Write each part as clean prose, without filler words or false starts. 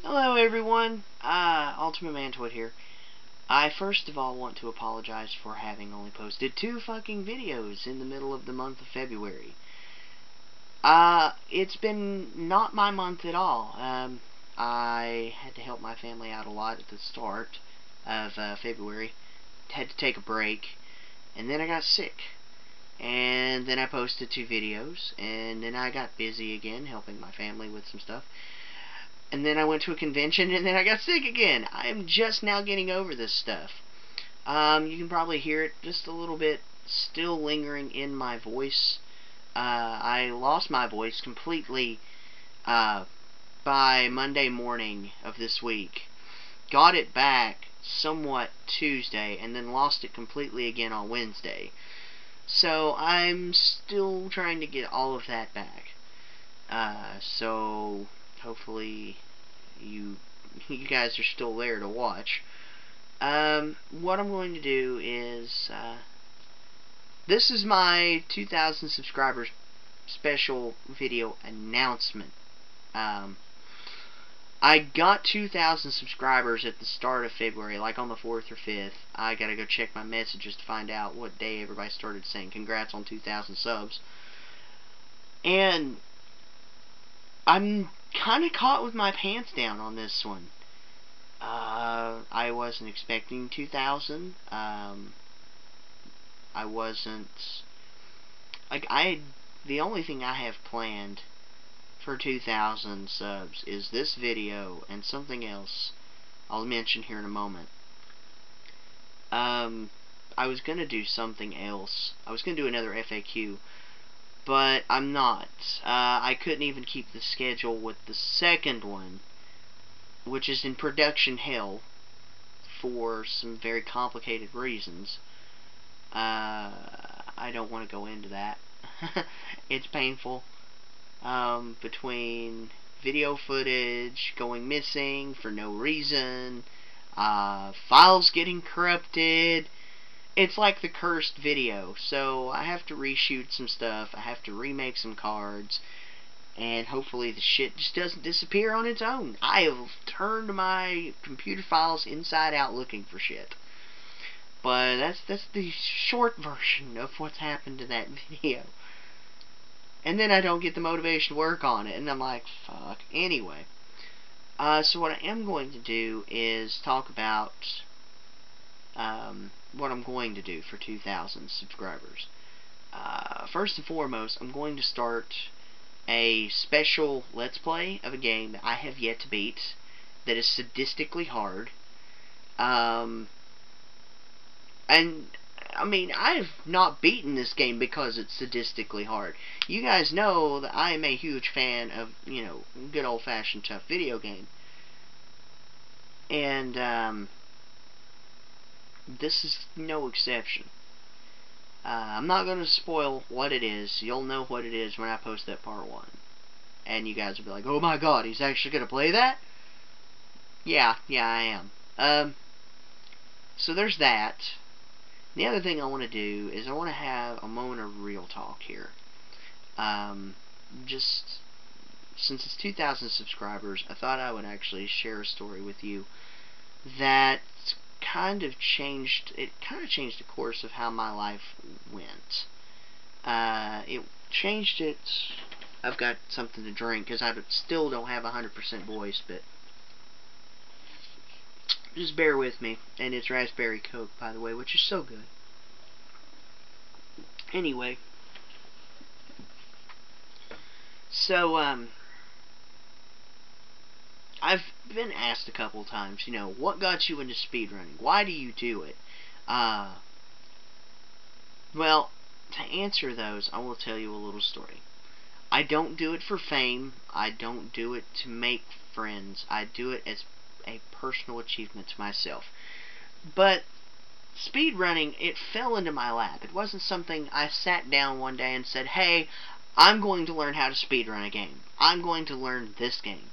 Hello everyone, Ultimate Mantoid here. I first of all want to apologize for having only posted 2 fucking videos in the middle of the month of February. It's been not my month at all. I had to help my family out a lot at the start of February. Had to take a break, and then I got sick. And then I posted 2 videos, and then I got busy again helping my family with some stuff. And then I went to a convention, and then I got sick again. I'm just now getting over this stuff. You can probably hear it just a little bit still lingering in my voice. I lost my voice completely by Monday morning of this week. Got it back somewhat Tuesday, and then lost it completely again on Wednesday. So I'm still trying to get all of that back. So hopefully you guys are still there to watch. What I'm going to do is this is my 2,000 subscribers special video announcement. I got 2,000 subscribers at the start of February, like on the 4th or 5th. I gotta go check my messages to find out what day everybody started saying congrats on 2,000 subs. And I'm kind of caught with my pants down on this one. I wasn't expecting 2,000. I wasn't... the only thing I have planned for 2,000 subs is this video and something else I'll mention here in a moment. I was going to do something else. I was going to do another FAQ, but I'm not. I couldn't even keep the schedule with the second one, which is in production hell for some very complicated reasons. I don't want to go into that. It's painful. Between video footage going missing for no reason, files getting corrupted. It's like the cursed video, so I have to reshoot some stuff, I have to remake some cards, and hopefully the shit just doesn't disappear on its own. I have turned my computer files inside out looking for shit. But that's the short version of what's happened to that video. And then I don't get the motivation to work on it, and I'm like, fuck. Anyway, so what I am going to do is talk about what I'm going to do for 2,000 subscribers. First and foremost, I'm going to start a special Let's Play of a game that I have yet to beat, that is sadistically hard. And, I mean, I have not beaten this game because it's sadistically hard. You guys know that I am a huge fan of, you know, good old-fashioned tough video game. And, this is no exception. I'm not going to spoil what it is. You'll know what it is when I post that part 1. And you guys will be like, oh my god, he's actually going to play that? Yeah, I am. So there's that. The other thing I want to do is I want to have a moment of real talk here. Just since it's 2,000 subscribers, I thought I would actually share a story with you that kind of changed the course of how my life went. It changed it. I've got something to drink because I still don't have 100% voice, but just bear with me. And it's raspberry Coke, by the way, which is so good. Anyway, so I've been asked a couple times, you know, what got you into speedrunning? Why do you do it? Well, to answer those, I will tell you a little story. I don't do it for fame. I don't do it to make friends. I do it as a personal achievement to myself. But speedrunning, it fell into my lap. It wasn't something I sat down one day and said, hey, I'm going to learn how to speedrun a game. I'm going to learn this game.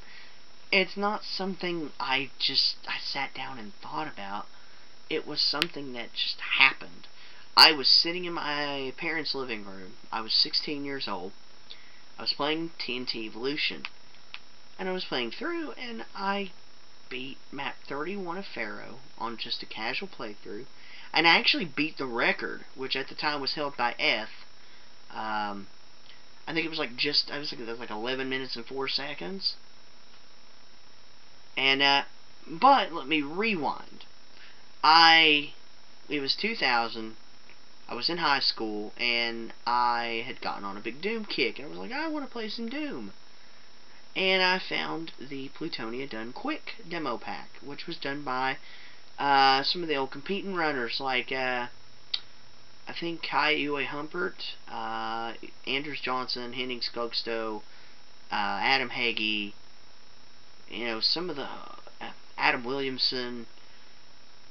It's not something I sat down and thought about. It was something that just happened. I was sitting in my parents' living room. I was 16 years old. I was playing TNT Evolution. And I was playing through, and I beat map 31 of Pharaoh on just a casual playthrough, and I actually beat the record, which at the time was held by F. I think it was like 11 minutes and 4 seconds. And but let me rewind. It was 2000. I was in high school, and I had gotten on a big Doom kick, and I was like, I want to play some Doom. And I found the Plutonia Done Quick demo pack, which was done by some of the old competing runners, like I think Kai Uwe Humpert, Anders Johnson, Henning Skogstow, Adam Hagee, some of the Adam Williamson,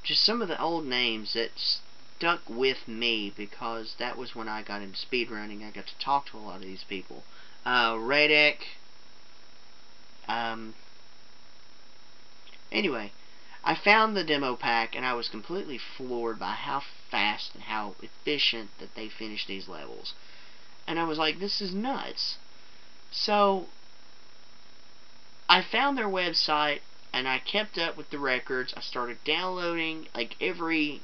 just some of the old names that stuck with me, because that was when I got into speedrunning. I got to talk to a lot of these people. Radek. Anyway, I found the demo pack, and I was completely floored by how fast and how efficient that they finished these levels. And I was like, this is nuts. So, I found their website, and I kept up with the records. I started downloading like every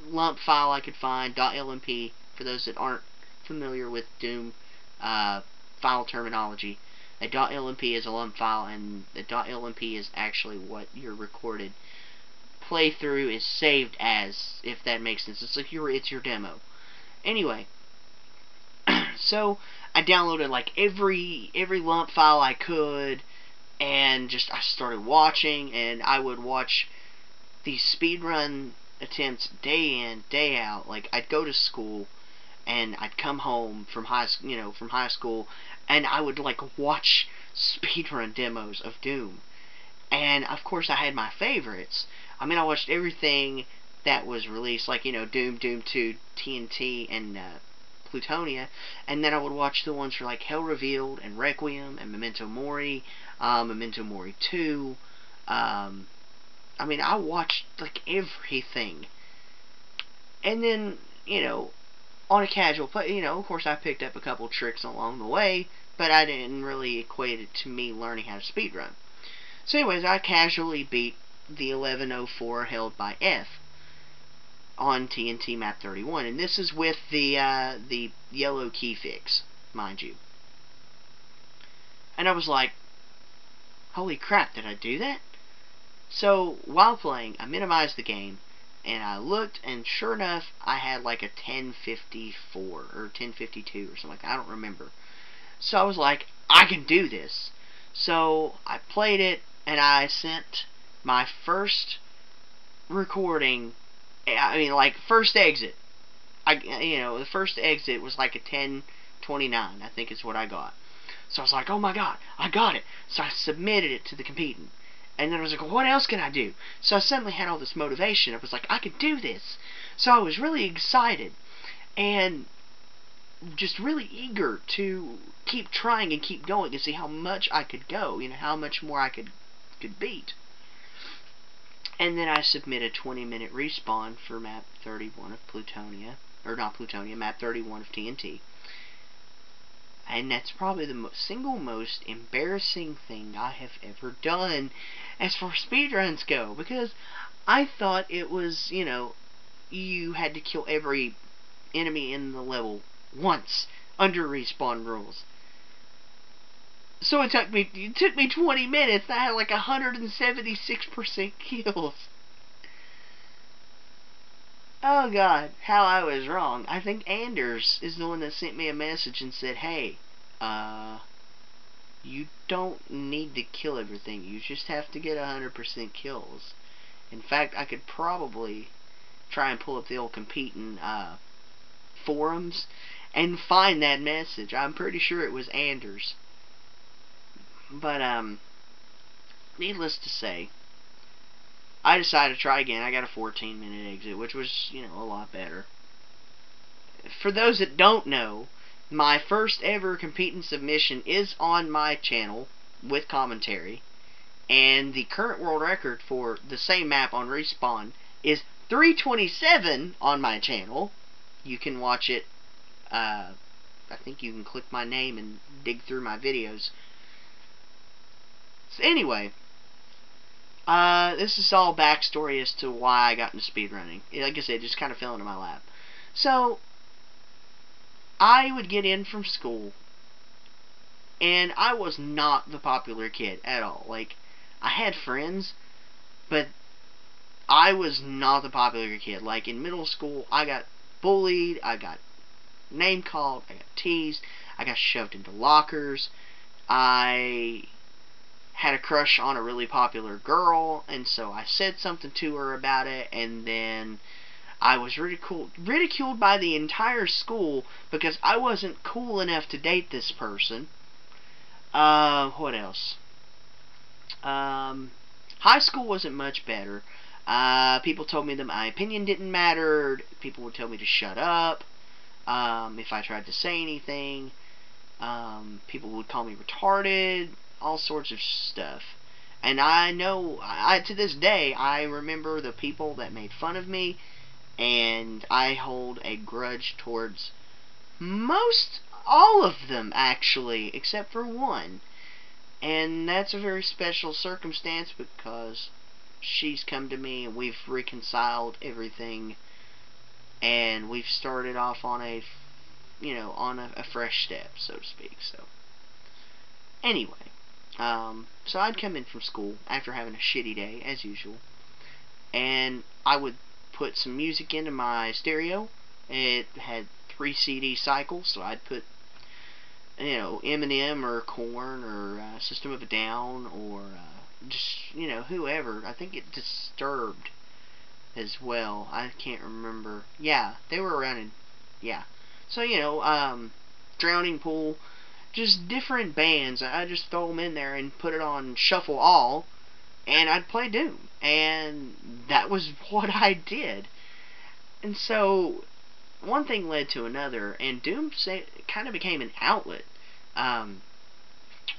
lump file I could find, .lmp, for those that aren't familiar with Doom file terminology. A .lmp is a lump file, and the .lmp is actually what your recorded playthrough is saved as, if that makes sense. It's like it's your demo. Anyway, so I downloaded like every lump file I could, and I started watching, and I would watch these speedrun attempts day in, day out. Like, I'd go to school, and I'd come home from high school, and I would like watch speedrun demos of Doom. And of course I had my favorites. I mean, I watched everything that was released, like, Doom, Doom 2, TNT, and Plutonia, and then I would watch the ones for like Hell Revealed and Requiem and Memento Mori, Memento Mori 2. I mean, I watched like everything. And then, on a casual play, of course I picked up a couple tricks along the way, but I didn't really equate it to me learning how to speedrun. So anyways, I casually beat the 1104 held by F on TNT map 31, and this is with the yellow key fix, mind you. And I was like, holy crap, did I do that? So while playing, I minimized the game, and I looked, and sure enough, I had like a 1054 or 1052 or something like that. I don't remember. So I was like, I can do this. So I played it, and I sent my first recording, like first exit. The first exit was like a 1029, I think is what I got. So I was like, oh my god, I got it. So I submitted it to the competing. And then I was like, well, what else can I do? So I suddenly had all this motivation. I was like, I can do this. So I was really excited and just really eager to keep trying and keep going and see how much I could go, how much more I could beat. And then I submitted a 20-minute respawn for map 31 of Plutonia, or not Plutonia, map 31 of TNT. And that's probably the single most embarrassing thing I have ever done as far as speedruns go, because I thought it was, you had to kill every enemy in the level once under respawn rules. So it took me 20 minutes, and I had like 176% kills. Oh god, how I was wrong. I think Anders is the one that sent me a message and said, hey, you don't need to kill everything. You just have to get 100% kills. In fact, I could probably try and pull up the old competing forums and find that message. I'm pretty sure it was Anders. But, needless to say, I decided to try again. I got a 14-minute exit, which was, a lot better. For those that don't know, my first ever competing submission is on my channel with commentary, and the current world record for the same map on Respawn is 327 on my channel. You can watch it. I think you can click my name and dig through my videos. So anyway, This is all backstory as to why I got into speedrunning. Like I said, it just kind of fell into my lap. So, I would get in from school, and I was not the popular kid at all. Like, I had friends, but I was not the popular kid. Like, in middle school, I got bullied, I got name called, I got teased, I got shoved into lockers, I had a crush on a really popular girl, and so I said something to her about it, and then I was ridiculed by the entire school because I wasn't cool enough to date this person. What else? High school wasn't much better. People told me that my opinion didn't matter. People would tell me to shut up if I tried to say anything. People would call me retarded. All sorts of stuff. And I know, to this day, I remember the people that made fun of me, and I hold a grudge towards all of them, actually, except for one. And that's a very special circumstance because she's come to me and we've reconciled everything, and we've started off on a fresh step, so to speak. So, anyway. So I'd come in from school after having a shitty day, as usual, and I would put some music into my stereo. It had 3 CD cycles, so I'd put, Eminem or Korn or System of a Down or just, whoever. I think it Disturbed as well. I can't remember. Yeah, they were around in, yeah. So, Drowning Pool, just different bands. I just throw them in there and put it on shuffle all, and I'd play Doom. And that was what I did. And so, one thing led to another, and Doom kind of became an outlet,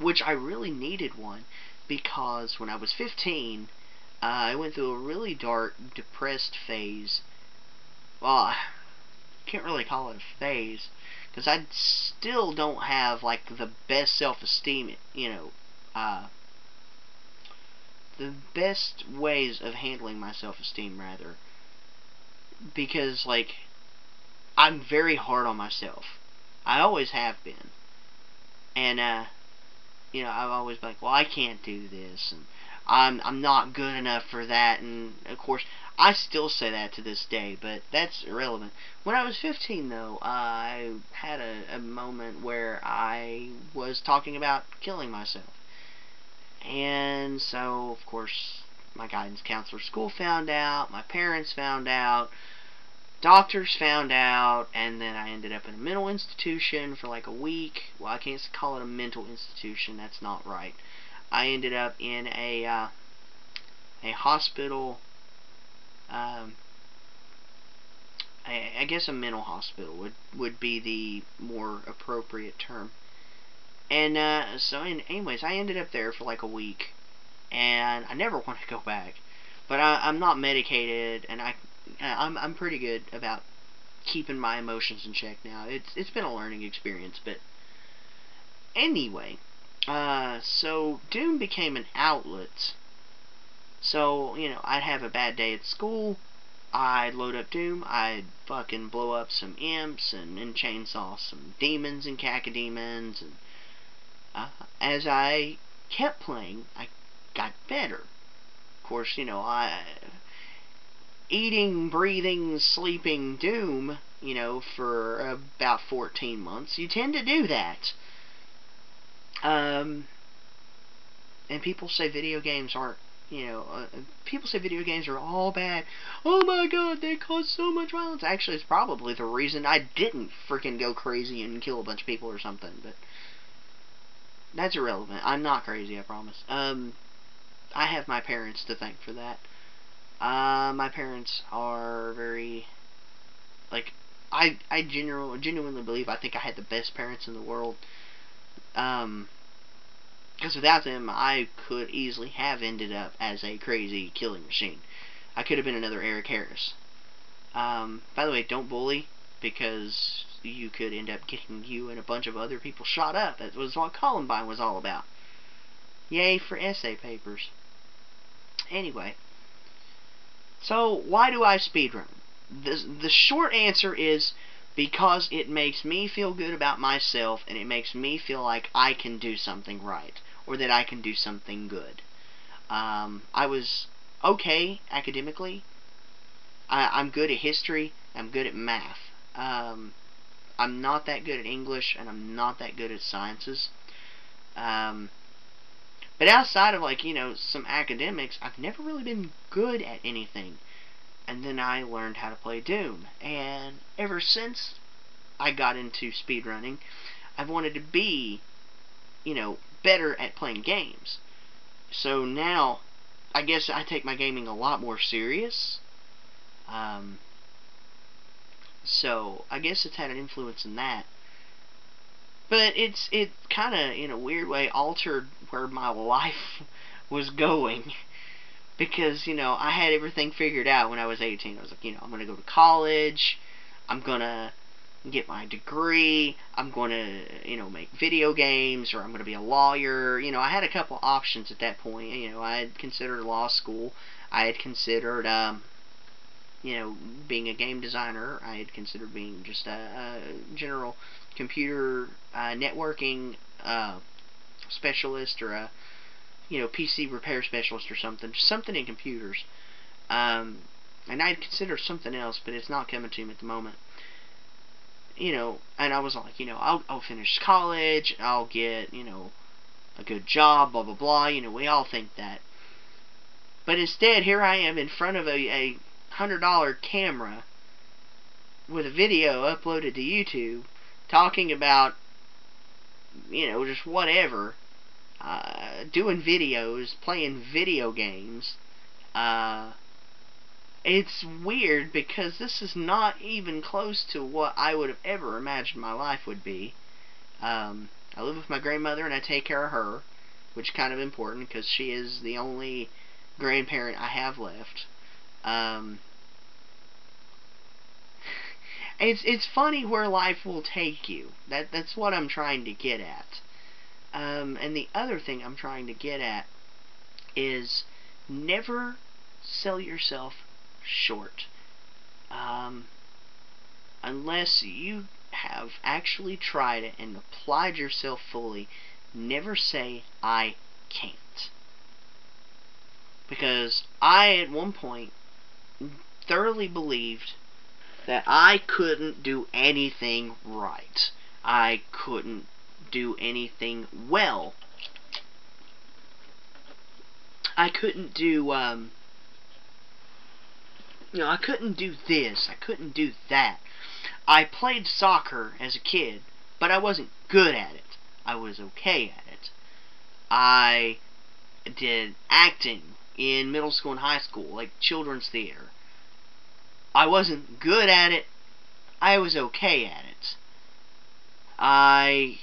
which I really needed one, because when I was 15, I went through a really dark, depressed phase. Well, I can't really call it a phase, because I still don't have, like, the best self-esteem, the best ways of handling my self-esteem, rather. Because, like, I'm very hard on myself. I always have been. And, I've always been like, well, I can't do this, and I'm not good enough for that, and, of course, I still say that to this day, but that's irrelevant. When I was 15, though, I had a moment where I was talking about killing myself. And so, of course, my guidance counselor at school found out, my parents found out, doctors found out, and then I ended up in a mental institution for like a week. Well, I can't call it a mental institution, that's not right. I ended up in a hospital, I guess a mental hospital would be the more appropriate term. And anyways, I ended up there for like a week, and I never want to go back. But I'm not medicated, and I'm pretty good about keeping my emotions in check now. It's been a learning experience, but anyway, so Doom became an outlet. So, I'd have a bad day at school, I'd load up Doom, I'd fucking blow up some imps and chainsaw some demons and cacodemons, and as I kept playing, I got better. Of course, eating, breathing, sleeping Doom, for about 14 months, you tend to do that. And people say video games aren't, people say video games are all bad. Oh my god, they cause so much violence. Actually, it's probably the reason I didn't freaking go crazy and kill a bunch of people or something, but that's irrelevant. I'm not crazy, I promise. I have my parents to thank for that. My parents are very, like, I genuinely believe I think I had the best parents in the world. Because without them, I could easily have ended up as a crazy killing machine. I could have been another Eric Harris. By the way, don't bully, because you could end up getting you and a bunch of other people shot up. That was what Columbine was all about. Yay for essay papers. Anyway, so why do I speedrun? The short answer is because it makes me feel good about myself, and it makes me feel like I can do something right, or that I can do something good. I was okay academically. I'm good at history. I'm good at math. I'm not that good at English, and I'm not that good at sciences. But outside of, like, some academics, I've never really been good at anything. And then I learned how to play Doom. And ever since I got into speedrunning, I've wanted to be, better at playing games. So now, I guess I take my gaming a lot more serious. So I guess it's had an influence in that. But it kind of, in a weird way, altered where my life was going. Because, I had everything figured out when I was 18. I was like, I'm going to go to college. I'm going to get my degree. I'm going to, make video games. Or I'm going to be a lawyer. I had a couple options at that point. I had considered law school. I had considered, being a game designer. I had considered being just a general computer networking specialist, or a PC repair specialist or something. Just something in computers. And I'd consider something else, but it's not coming to me at the moment. And I was like, I'll finish college, I'll get, a good job, blah, blah, blah. We all think that. But instead, here I am in front of a $100 camera with a video uploaded to YouTube talking about, just whatever, doing videos, playing video games. It's weird because this is not even close to what I would have ever imagined my life would be. I live with my grandmother and I take care of her, which is kind of important because she is the only grandparent I have left. It's funny where life will take you. That's what I'm trying to get at. And the other thing I'm trying to get at is never sell yourself short. Unless you have actually tried it and applied yourself fully, never say, I can't. Because I, at one point, thoroughly believed that I couldn't do anything right. I couldn't do anything well. I couldn't do, I couldn't do this. I couldn't do that. I played soccer as a kid, but I wasn't good at it. I was okay at it. I did acting in middle school and high school, like children's theater. I wasn't good at it. I was okay at it. I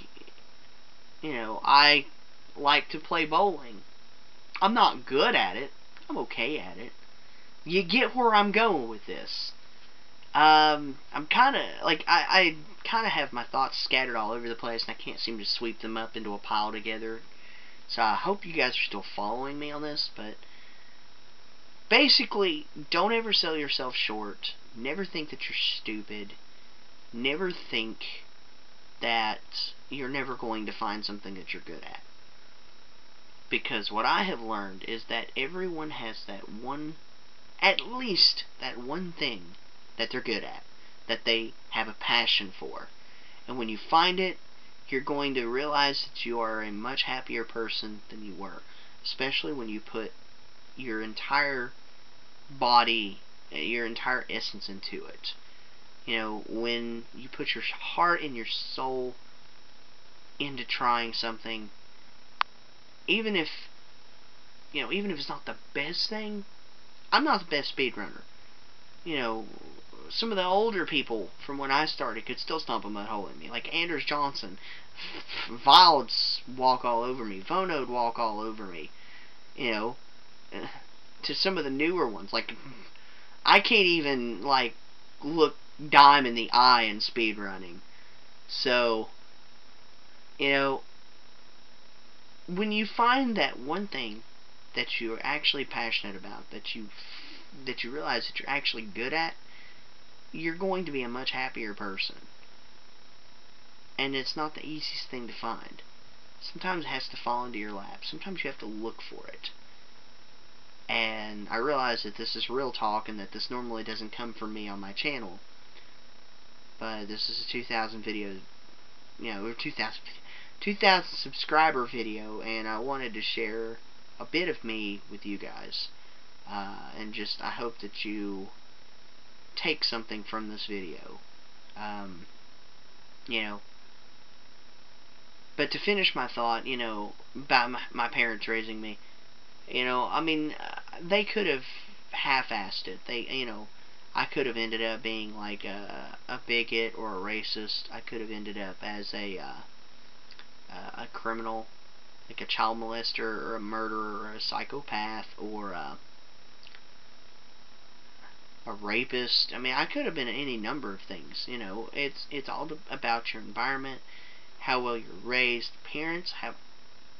like to play bowling. I'm not good at it. I'm okay at it. You get where I'm going with this. I'm kind of, I kind of have my thoughts scattered all over the place, and I can't seem to sweep them up into a pile together. So I hope you guys are still following me on this, but basically, don't ever sell yourself short. Never think that you're stupid. Never think that you're never going to find something that you're good at. Because what I have learned is that everyone has that one, at least that one thing that they're good at, that they have a passion for. And when you find it, you're going to realize that you are a much happier person than you were. Especially when you put your entire body, your entire essence into it. When you put your heart and your soul into trying something, even if it's not the best thing. I'm not the best speedrunner. Some of the older people from when I started could still stomp a mud hole in me. Like Anders Johnson. Vild'd walk all over me. Vono'd walk all over me. To some of the newer ones. Like, I can't even, look Dime in the eye in speedrunning. So, when you find that one thing that you're actually passionate about, that you realize that you're actually good at, you're going to be a much happier person. And it's not the easiest thing to find. Sometimes it has to fall into your lap. Sometimes you have to look for it. And I realize that this is real talk and that this normally doesn't come from me on my channel. But this is a 2,000 video, or 2,000 subscriber video, and I wanted to share a bit of me with you guys. And just, I hope that you take something from this video. But to finish my thought, about my parents raising me, I mean, they could have half-assed it. I could have ended up being like a bigot or a racist. I could have ended up as a criminal, like a child molester or a murderer or a psychopath or a rapist. I mean, I could have been any number of things. It's all about your environment, how well you're raised. Parents have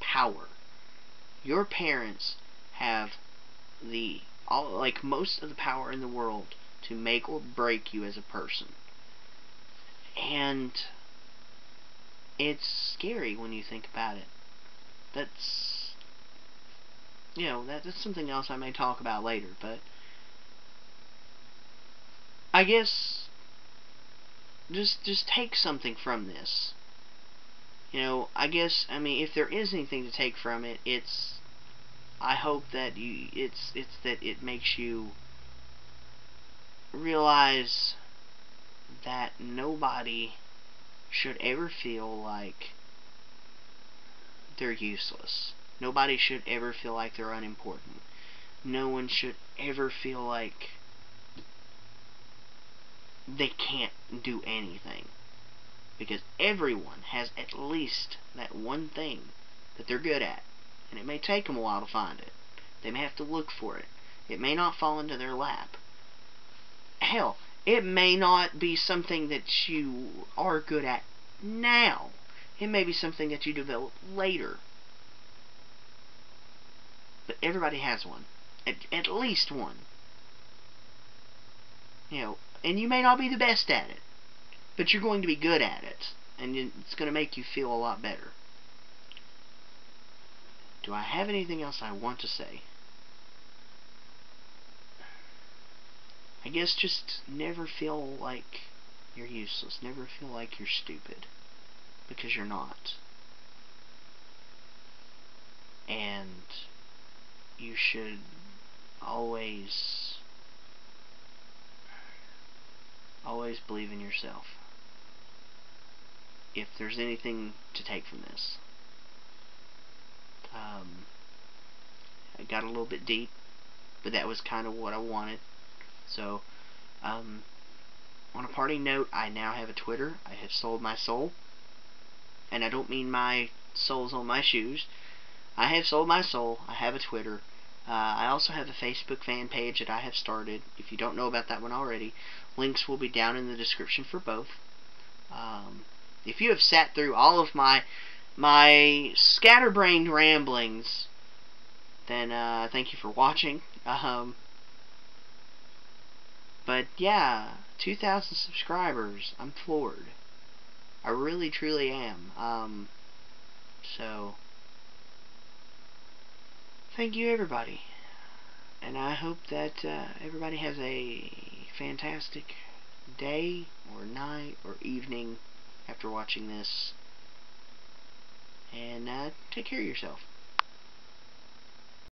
power. Your parents have most of the power in the world to make or break you as a person. And it's scary when you think about it. That's that's something else I may talk about later, but I guess just take something from this. I guess, if there is anything to take from it, I hope that it's that it makes you realize that nobody should ever feel like they're useless. Nobody should ever feel like they're unimportant. No one should ever feel like they can't do anything. Because everyone has at least that one thing that they're good at. And it may take them a while to find it. They may have to look for it. It may not fall into their lap. Hell, it may not be something that you are good at now. It may be something that you develop later. But everybody has one. At least one. And you may not be the best at it. But you're going to be good at it. And it's going to make you feel a lot better. Do I have anything else I want to say? I guess just never feel like you're useless. Never feel like you're stupid. Because you're not. And you should always believe in yourself. If there's anything to take from this. I got a little bit deep, but that was kind of what I wanted. So, on a parting note, I now have a Twitter. I have sold my soul. And I don't mean my soles on my shoes. I have sold my soul. I have a Twitter. I also have a Facebook fan page that I have started. If you don't know about that one already, links will be down in the description for both. If you have sat through all of my scatterbrained ramblings, then thank you for watching. But yeah, 2,000 subscribers. I'm floored. I really, truly am. So, thank you, everybody. And I hope that everybody has a fantastic day, or night, or evening after watching this. And take care of yourself.